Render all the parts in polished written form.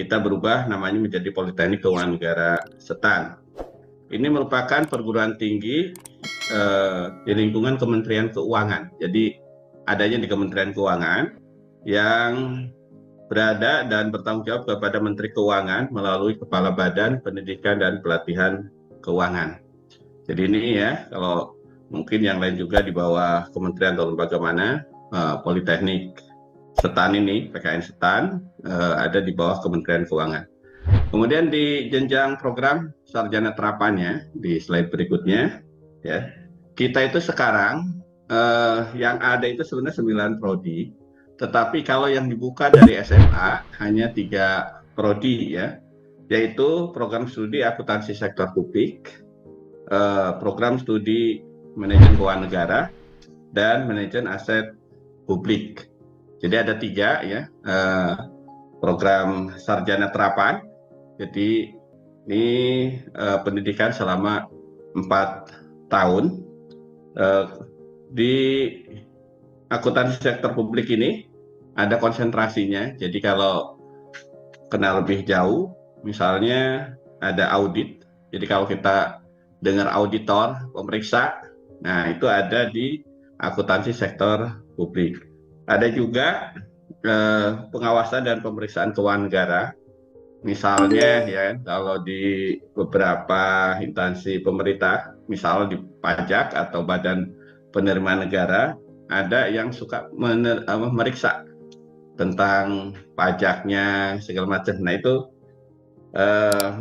kita berubah namanya menjadi Politeknik Keuangan Negara Setan. Ini merupakan perguruan tinggi di lingkungan Kementerian Keuangan. Jadi adanya di Kementerian Keuangan yang berada dan bertanggung jawab kepada Menteri Keuangan melalui Kepala Badan Pendidikan dan Pelatihan Keuangan. Jadi ini ya, kalau mungkin yang lain juga di bawah kementerian atau lembaga mana, Politeknik Setan ini, PKN Setan, ada di bawah Kementerian Keuangan. Kemudian di jenjang program sarjana terapannya, di slide berikutnya, ya, kita itu sekarang yang ada itu sebenarnya 9 prodi, tetapi kalau yang dibuka dari SMA hanya 3 prodi ya, yaitu program studi akuntansi sektor publik, program studi manajemen keuangan negara, dan manajemen aset publik. Jadi ada 3 ya, program sarjana terapan. Jadi ini pendidikan selama 4 tahun. Di akuntansi sektor publik ini ada konsentrasinya. Jadi kalau kenal lebih jauh, misalnya ada audit. Jadi kalau kita dengar auditor, pemeriksa, nah itu ada di akuntansi sektor publik. Ada juga pengawasan dan pemeriksaan keuangan negara. Misalnya ya, kalau di beberapa instansi pemerintah, misalnya di pajak atau badan penerimaan negara, ada yang suka meriksa tentang pajaknya segala macam. Nah itu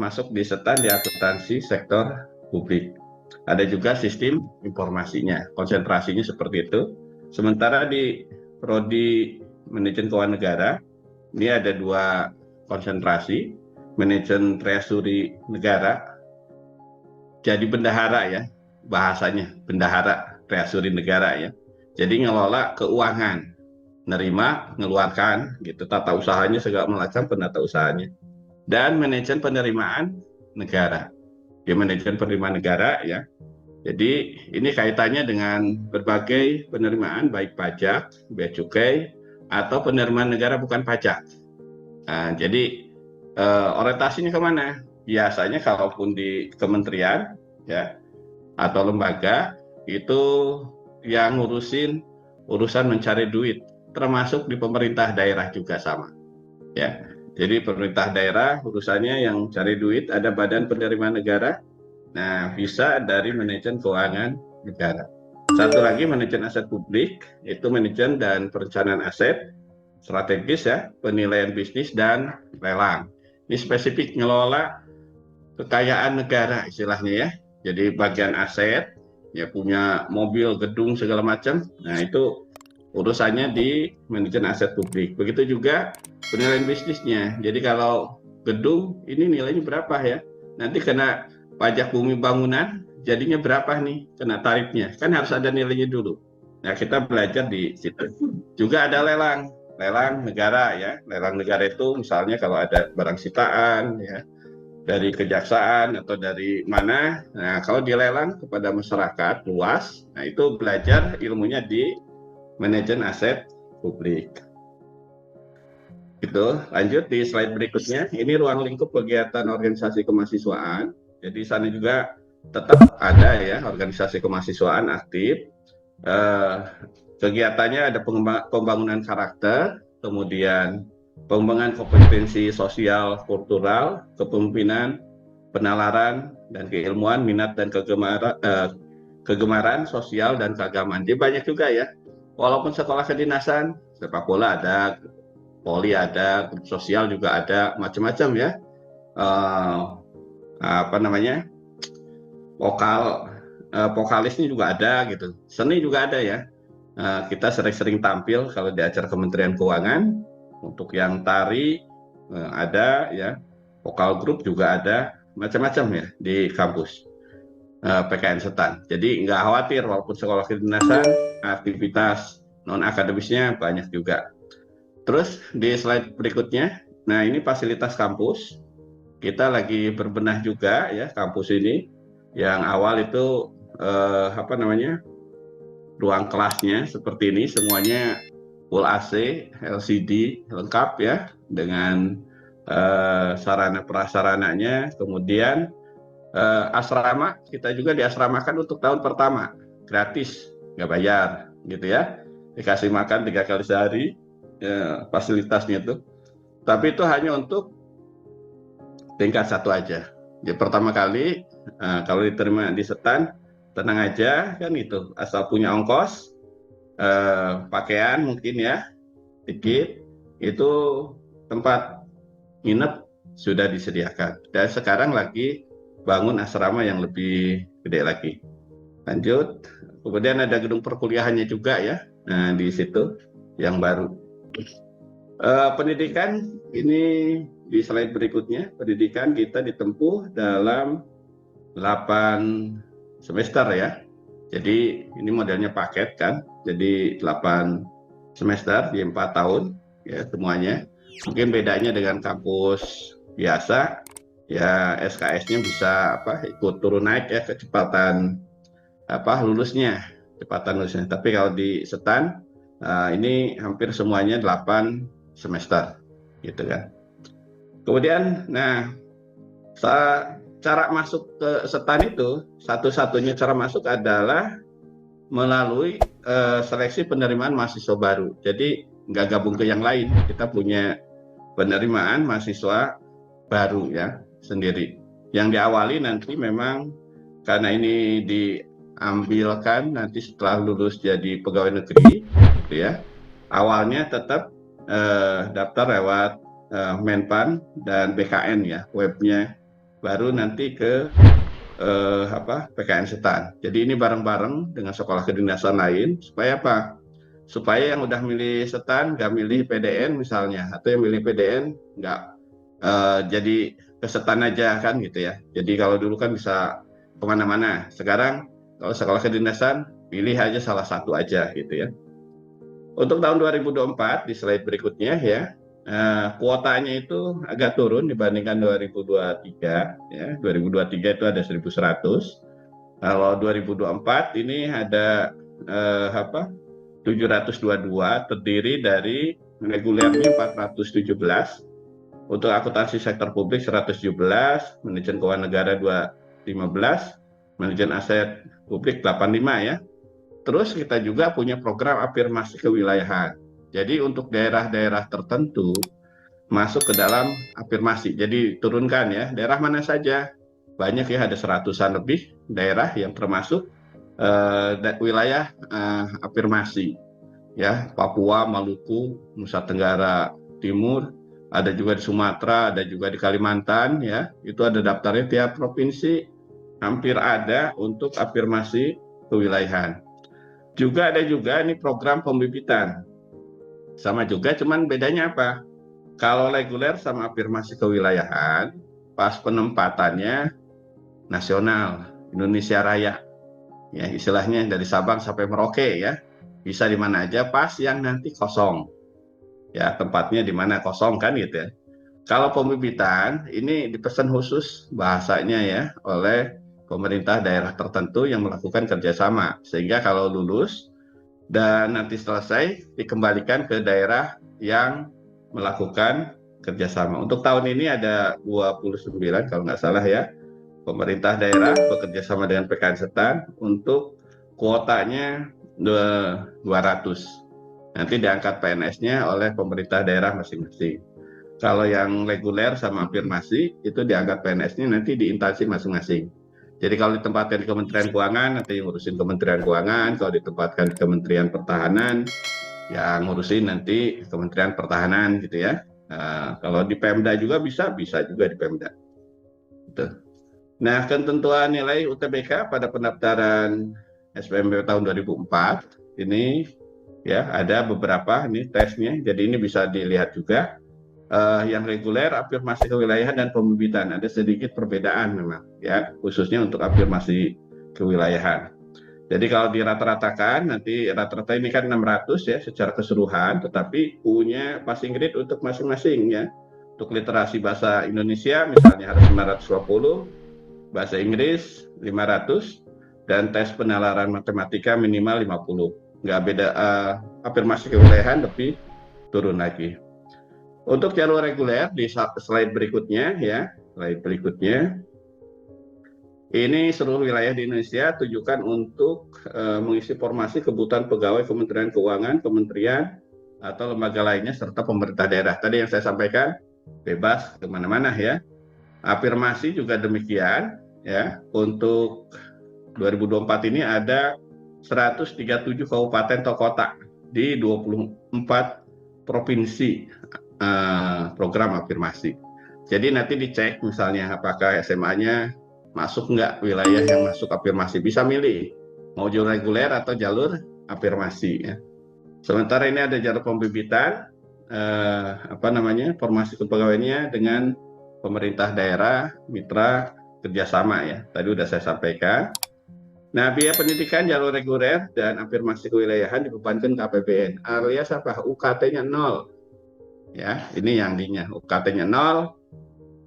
masuk di setan di akuntansi sektor publik. Ada juga sistem informasinya, konsentrasinya seperti itu. Sementara di prodi manajemen keuangan negara, ini ada 2 konsentrasi, manajemen treasury negara, jadi bendahara ya, bahasanya bendahara treasury negara ya. Jadi ngelola keuangan, nerima, mengeluarkan, gitu, tata usahanya segala macam penata usahanya. Dan manajemen penerimaan negara, ya manajemen penerimaan negara ya. Jadi ini kaitannya dengan berbagai penerimaan, baik pajak, bea cukai, atau penerimaan negara bukan pajak. Nah, jadi orientasinya kemana? Biasanya kalaupun di kementerian ya atau lembaga itu yang ngurusin urusan mencari duit, termasuk di pemerintah daerah juga sama. Ya, jadi pemerintah daerah urusannya yang cari duit ada badan penerimaan negara. Nah, bisa dari manajemen keuangan negara. Satu lagi manajemen aset publik, itu manajemen dan perencanaan aset strategis ya, penilaian bisnis dan lelang. Ini spesifik ngelola kekayaan negara istilahnya ya. Jadi bagian aset, ya punya mobil, gedung segala macam. Nah itu urusannya di manajemen aset publik. Begitu juga penilaian bisnisnya. Jadi kalau gedung ini nilainya berapa ya? Nanti kena pajak bumi bangunan, jadinya berapa nih kena tarifnya? Kan harus ada nilainya dulu. Nah kita belajar di situ. Juga ada lelang negara ya. Lelang negara itu misalnya kalau ada barang sitaan ya dari kejaksaan atau dari mana. Nah kalau dilelang kepada masyarakat luas, nah itu belajar ilmunya di manajemen aset publik. Gitu. Lanjut di slide berikutnya. Ini ruang lingkup kegiatan organisasi kemahasiswaan. Jadi sana juga tetap ada ya organisasi kemahasiswaan aktif. Kegiatannya ada pembangunan karakter, kemudian pengembangan kompetensi sosial kultural, kepemimpinan, penalaran dan keilmuan, minat dan kegemaran sosial dan keagamaan. Jadi banyak juga ya. Walaupun sekolah kedinasan, sepak bola ada, poli ada, grup sosial juga ada, macam-macam ya. Vokalisnya juga ada gitu. Seni juga ada ya. Kita sering-sering tampil kalau di acara Kementerian Keuangan. Untuk yang tari ada ya, vokal grup juga ada, macam-macam ya di kampus PKN Setan. Jadi nggak khawatir walaupun sekolah kedinasan, aktivitas non akademisnya banyak juga. Terus di slide berikutnya, nah ini fasilitas kampus. Kita lagi berbenah juga ya kampus ini. Yang awal itu ruang kelasnya seperti ini, semuanya full AC, LCD lengkap ya, dengan sarana prasarananya, kemudian asrama, kita juga diasramakan untuk tahun pertama gratis, nggak bayar gitu ya, dikasih makan 3 kali sehari, fasilitasnya itu, tapi itu hanya untuk tingkat 1 aja. Jadi pertama kali kalau diterima di Setan, tenang aja kan, itu asal punya ongkos, pakaian mungkin ya dikit, itu tempat nginep sudah disediakan. Dan sekarang lagi bangun asrama yang lebih gede lagi. Lanjut, kemudian ada gedung perkuliahannya juga ya. Nah, di situ yang baru. Pendidikan ini di slide berikutnya, pendidikan kita ditempuh dalam 8 semester ya. Jadi ini modelnya paket kan. Jadi 8 semester di 4 tahun ya semuanya. Mungkin bedanya dengan kampus biasa ya, SKS-nya bisa ikut turun naik ya kecepatan lulusnya. Tapi kalau di Setan ini hampir semuanya 8 semester gitu kan. Kemudian cara masuk ke Setan itu, satu-satunya cara masuk adalah melalui seleksi penerimaan mahasiswa baru. Jadi nggak gabung ke yang lain, kita punya penerimaan mahasiswa baru ya sendiri. Yang diawali nanti memang karena ini diambilkan nanti setelah lulus jadi pegawai negeri, gitu ya. Awalnya tetap daftar lewat Menpan dan BKN ya, webnya, baru nanti ke PKN Setan. Jadi ini bareng-bareng dengan sekolah kedinasan lain, supaya apa? Supaya yang udah milih Setan nggak milih PDN misalnya, atau yang milih PDN nggak jadi ke Setan aja kan gitu ya. Jadi kalau dulu kan bisa kemana-mana, sekarang kalau sekolah kedinasan pilih aja salah satu aja gitu ya. Untuk tahun 2024 di slide berikutnya ya, kuotanya itu agak turun dibandingkan 2023 ya. 2023 itu ada 1.100. Kalau 2024 ini ada 722, terdiri dari regulernya 417, untuk akuntansi sektor publik 117, manajemen keuangan negara 215, manajemen aset publik 85 ya. Terus kita juga punya program afirmasi kewilayahan. Jadi untuk daerah-daerah tertentu masuk ke dalam afirmasi. Jadi turunkan ya, daerah mana saja. Banyak ya, ada 100-an lebih daerah yang termasuk wilayah afirmasi. Ya, Papua, Maluku, Nusa Tenggara Timur, ada juga di Sumatera, ada juga di Kalimantan ya. Itu ada daftarnya, tiap provinsi hampir ada untuk afirmasi kewilayahan. Juga ada juga ini program pembibitan. Sama juga, cuman bedanya apa? Kalau reguler sama afirmasi kewilayahan, pas penempatannya nasional, Indonesia Raya. Ya, istilahnya dari Sabang sampai Merauke ya. Bisa di mana aja, pas yang nanti kosong. Ya, tempatnya di mana kosong kan gitu ya. Kalau pembibitan ini dipesan khusus bahasanya ya oleh pemerintah daerah tertentu yang melakukan kerjasama. Sehingga kalau lulus dan nanti selesai dikembalikan ke daerah yang melakukan kerjasama. Untuk tahun ini ada 29 kalau nggak salah ya, pemerintah daerah bekerja sama dengan PKN Setan untuk kuotanya 200. Nanti diangkat PNS-nya oleh pemerintah daerah masing-masing. Kalau yang reguler sama afirmasi itu diangkat PNS-nya nanti di instansi masing-masing. Jadi kalau ditempatkan di Kementerian Keuangan, nanti yang ngurusin Kementerian Keuangan. Kalau ditempatkan di Kementerian Pertahanan, yang ngurusin nanti Kementerian Pertahanan gitu ya. Kalau di Pemda juga bisa juga di Pemda. Gitu. Nah, ketentuan nilai UTBK pada pendaftaran SBMPTN tahun 2004 ini ya ada beberapa ini tesnya. Jadi ini bisa dilihat juga. Yang reguler, afirmasi kewilayahan dan pembibitan ada sedikit perbedaan memang ya, khususnya untuk afirmasi kewilayahan. Jadi kalau dirata-ratakan nanti rata-rata ini kan 600 ya secara keseluruhan, tetapi punya passing grade untuk masing-masing ya. Untuk literasi bahasa Indonesia misalnya harus 920, bahasa Inggris 500, dan tes penalaran matematika minimal 50. Nggak beda, afirmasi kewilayahan lebih turun lagi. Untuk jalur reguler di slide berikutnya ya, slide berikutnya. Ini seluruh wilayah di Indonesia tujukan untuk mengisi formasi kebutuhan pegawai Kementerian Keuangan, kementerian atau lembaga lainnya serta pemerintah daerah. Tadi yang saya sampaikan bebas kemana-mana ya. Afirmasi juga demikian ya. Untuk 2024 ini ada 137 kabupaten atau kota di 24 provinsi program afirmasi. Jadi nanti dicek misalnya apakah SMA-nya masuk nggak wilayah yang masuk afirmasi, bisa milih mau jalur reguler atau jalur afirmasi ya. Sementara ini ada jalur pembibitan formasi kepegawaiannya dengan pemerintah daerah, mitra kerjasama ya. Tadi udah saya sampaikan. Nah, biaya pendidikan jalur reguler dan afirmasi kewilayahan dibebankan ke APBN alias apa? UKT-nya 0. Ya, ini yang dinya UKT-nya 0.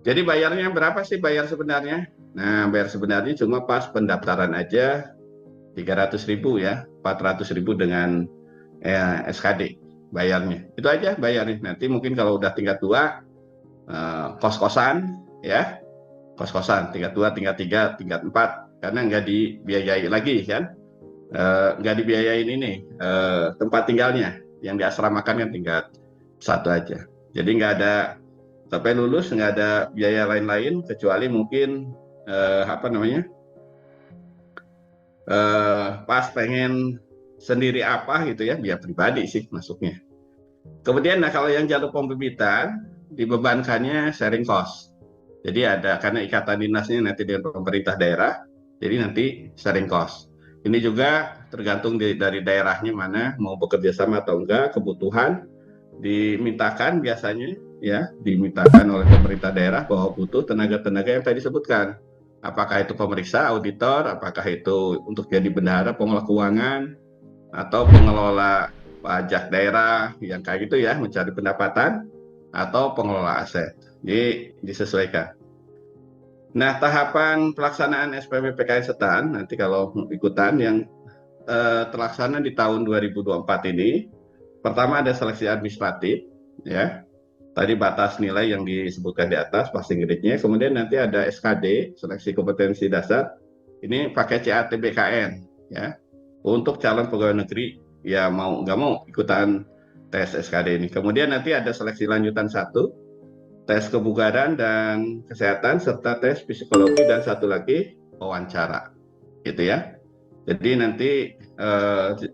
Jadi bayarnya berapa sih bayar sebenarnya? Nah, bayar sebenarnya cuma pas pendaftaran aja 300.000 ya, 400.000 dengan SKD bayarnya. Itu aja bayarnya. Nanti mungkin kalau udah tingkat 2 kos-kosan ya, kos-kosan tingkat 2, tingkat 3, tingkat 4 karena nggak dibiayai lagi kan, nggak dibiayain ini tempat tinggalnya, yang diasramakan kan tingkat 1 aja. Jadi nggak ada sampai lulus, nggak ada biaya lain-lain kecuali mungkin pas pengen sendiri apa gitu ya, biaya pribadi sih masuknya. Kemudian nah kalau yang jalur pembibitan dibebankannya sharing cost. Jadi ada karena ikatan dinasnya nanti dengan pemerintah daerah, jadi nanti sharing cost. Ini juga tergantung dari daerahnya mana mau bekerja sama atau enggak, kebutuhan dimintakan biasanya ya, dimintakan oleh pemerintah daerah bahwa butuh tenaga-tenaga yang tadi disebutkan. Apakah itu pemeriksa, auditor, apakah itu untuk jadi bendahara, pengelola keuangan, atau pengelola pajak daerah yang kayak gitu ya, mencari pendapatan, atau pengelola aset. Jadi disesuaikan. Nah, tahapan pelaksanaan SPP PKN Setan nanti kalau ikutan yang terlaksana di tahun 2024 ini, pertama ada seleksi administratif ya. Tadi batas nilai yang disebutkan di atas passing grade-nya, kemudian nanti ada SKD, seleksi kompetensi dasar. Ini pakai CATBKN ya. Untuk calon pegawai negeri ya mau nggak mau ikutan tes SKD ini. Kemudian nanti ada seleksi lanjutan 1, tes kebugaran dan kesehatan serta tes psikologi dan satu lagi wawancara. Gitu ya. Jadi nanti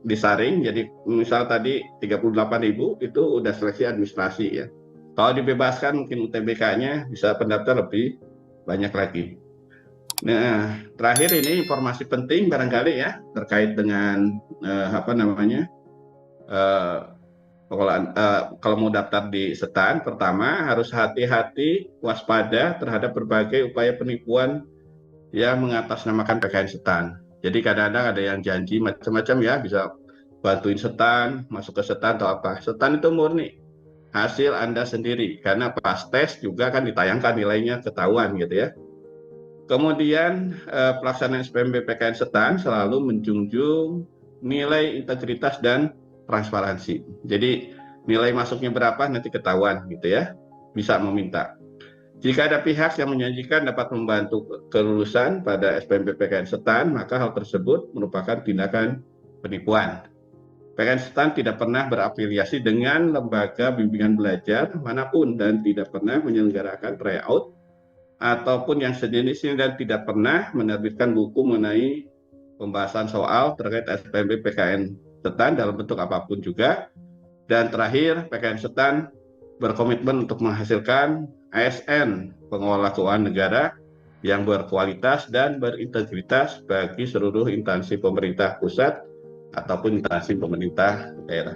disaring, jadi misal tadi 38.000 itu udah seleksi administrasi ya. Kalau dibebaskan mungkin UTBK-nya bisa pendaftar lebih banyak lagi. Nah, terakhir ini informasi penting barangkali ya terkait dengan kalau mau daftar di Setan, pertama harus hati-hati waspada terhadap berbagai upaya penipuan yang mengatasnamakan PKN Setan. Jadi kadang-kadang ada yang janji macam-macam ya, bisa bantuin Setan, masuk ke Setan atau apa. Setan itu murni hasil Anda sendiri, karena pas tes juga kan ditayangkan nilainya, ketahuan gitu ya. Kemudian pelaksanaan SPMB PKN Setan selalu menjunjung nilai integritas dan transparansi. Jadi nilai masuknya berapa nanti ketahuan gitu ya, bisa meminta. Jika ada pihak yang menjanjikan dapat membantu kelulusan pada SPMB PKN Setan, maka hal tersebut merupakan tindakan penipuan. PKN Setan tidak pernah berafiliasi dengan lembaga bimbingan belajar manapun dan tidak pernah menyelenggarakan tryout ataupun yang sejenisnya dan tidak pernah menerbitkan buku mengenai pembahasan soal terkait SPMB PKN Setan dalam bentuk apapun juga. Dan terakhir, PKN Setan berkomitmen untuk menghasilkan ASN pengelola keuangan negara yang berkualitas dan berintegritas bagi seluruh instansi pemerintah pusat ataupun instansi pemerintah daerah.